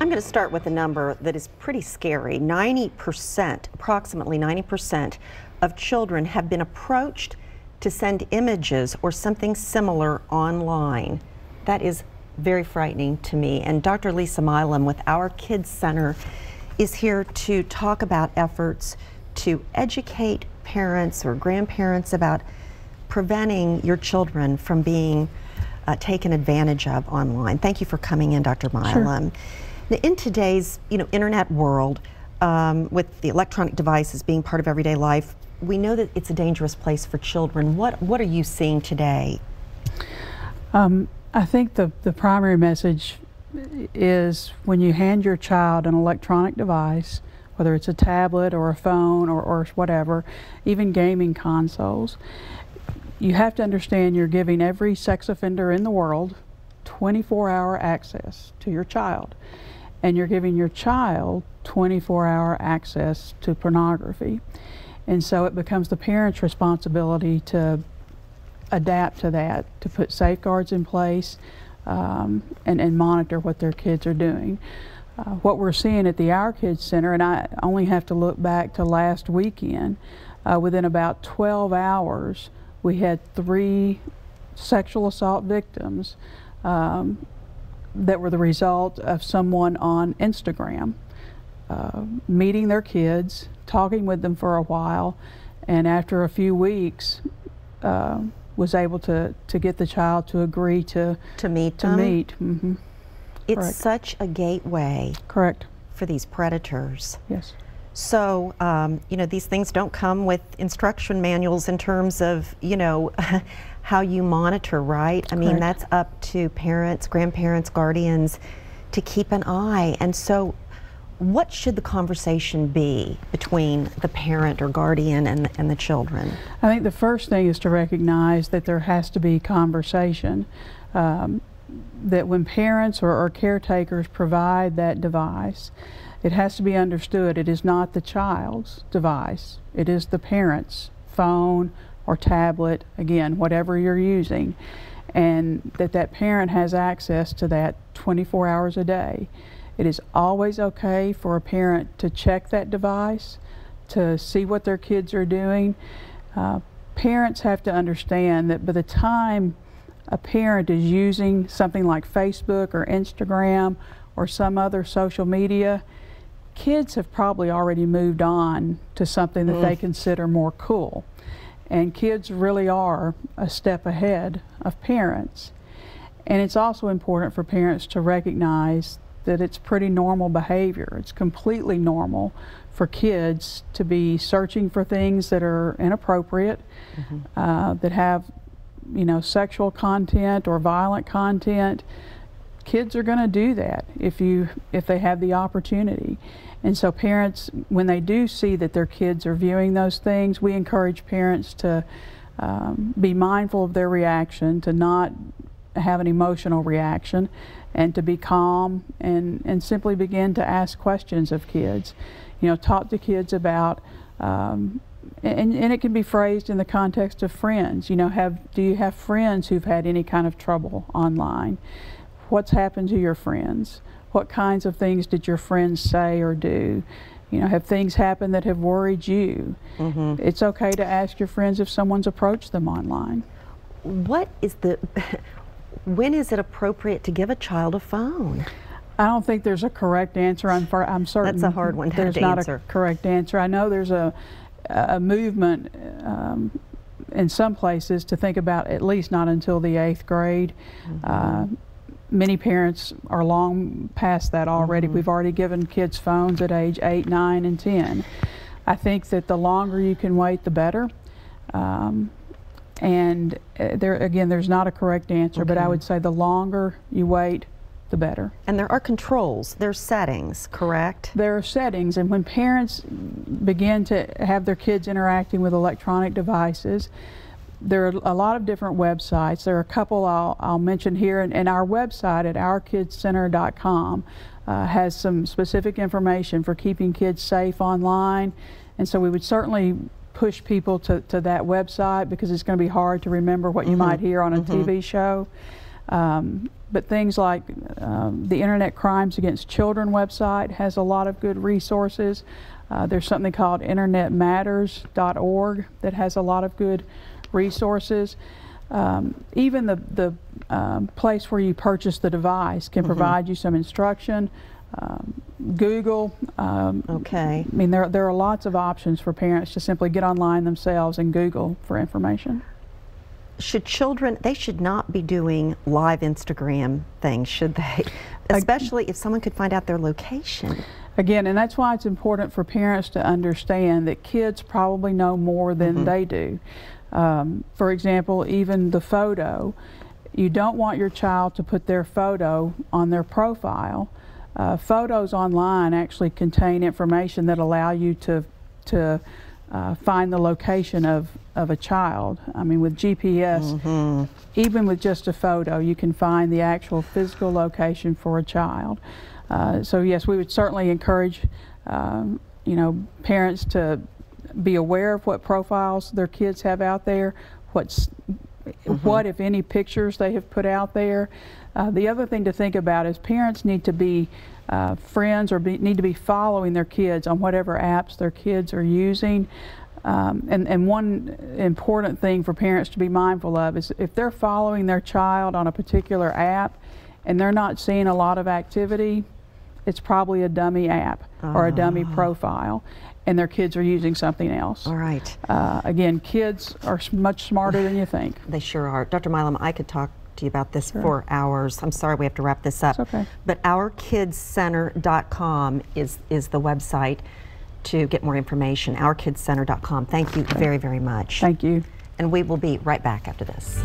I'm going to start with a number that is pretty scary. 90%, approximately 90% of children have been approached to send images or something similar online. That is very frightening to me. And Dr. Lisa Milam with Our Kids Center is here to talk about efforts to educate parents or grandparents about preventing your children from being taken advantage of online. Thank you for coming in, Dr. Milam. Sure. Now, in today's internet world, with the electronic devices being part of everyday life, we know that it's a dangerous place for children. What are you seeing today? I think the primary message is when you hand your child an electronic device, whether it's a tablet or a phone or whatever, even gaming consoles, you have to understand you're giving every sex offender in the world 24-hour access to your child. And you're giving your child 24-hour access to pornography. And so it becomes the parent's responsibility to adapt to that, to put safeguards in place and monitor what their kids are doing. What we're seeing at the Our Kids Center, and I only have to look back to last weekend, within about 12 hours, we had 3 sexual assault victims that were the result of someone on Instagram meeting their kids, talking with them for a while, and after a few weeks was able to get the child to agree to meet. Mm-hmm. It's Correct. Such a gateway. Correct. For these predators. Yes. So, these things don't come with instruction manuals in terms of, how you monitor, right? I mean, that's up to parents, grandparents, guardians to keep an eye. And so, what should the conversation be between the parent or guardian and the children? I think the first thing is to recognize that there has to be conversation. That when parents or caretakers provide that device, it has to be understood it is not the child's device. It is the parent's phone or tablet, again, whatever you're using, and that parent has access to that 24 hours a day. It is always okay for a parent to check that device, to see what their kids are doing. Parents have to understand that by the time a parent is using something like Facebook or Instagram or some other social media, kids have probably already moved on to something that they consider more cool. And kids really are a step ahead of parents. And it's also important for parents to recognize that it's pretty normal behavior. It's completely normal for kids to be searching for things that are inappropriate, that have sexual content or violent content. Kids are going to do that if they have the opportunity. And so parents, when they do see that their kids are viewing those things, we encourage parents to be mindful of their reaction, to not have an emotional reaction, and to be calm and simply begin to ask questions of kids. Talk to kids about and it can be phrased in the context of friends. Do you have friends who've had any kind of trouble online? What's happened to your friends? What kinds of things did your friends say or do? Have things happened that have worried you? It's okay to ask your friends if someone's approached them online. When is it appropriate to give a child a phone? I don't think there's a correct answer. I'm certain that's a hard one to there's answer. Not a correct answer. I know there's a movement in some places to think about at least not until the 8th grade. Many parents are long past that already. We've already given kids phones at age 8, 9, and 10. I think that the longer you can wait, the better. And there's not a correct answer, but I would say the longer you wait, the better. And there are controls, there's settings, correct? There are settings, and when parents begin to have their kids interacting with electronic devices, there are a lot of different websites. There are a couple I'll mention here, and our website at ourkidscenter.com has some specific information for keeping kids safe online, and so we would certainly push people to that website because it's going to be hard to remember what you might hear on a TV show. But things like the Internet Crimes Against Children website has a lot of good resources. There's something called internetmatters.org that has a lot of good resources. Even the place where you purchase the device can provide you some instruction. Google. Okay. I mean, there are lots of options for parents to simply get online themselves and Google for information. Should children, they should not be doing live Instagram things, should they? Especially if someone could find out their location. Again, and that's why it's important for parents to understand that kids probably know more than they do. For example, even the photo, you don't want your child to put their photo on their profile. Photos online actually contain information that allow you to find the location of a child. I mean, with GPS, even with just a photo, you can find the actual physical location for a child. So yes, we would certainly encourage you know, parents to be aware of what profiles their kids have out there, what if any pictures they have put out there. The other thing to think about is parents need to be friends or need to be following their kids on whatever apps their kids are using. And one important thing for parents to be mindful of is if they're following their child on a particular app and they're not seeing a lot of activity, it's probably a dummy app or a dummy profile, and their kids are using something else. All right. Again, kids are much smarter than you think. They sure are. Dr. Milam, I could talk to you about this for hours. I'm sorry we have to wrap this up. It's okay. But ourkidscenter.com is the website to get more information. Ourkidscenter.com. Thank you very, very much. Thank you. And we will be right back after this.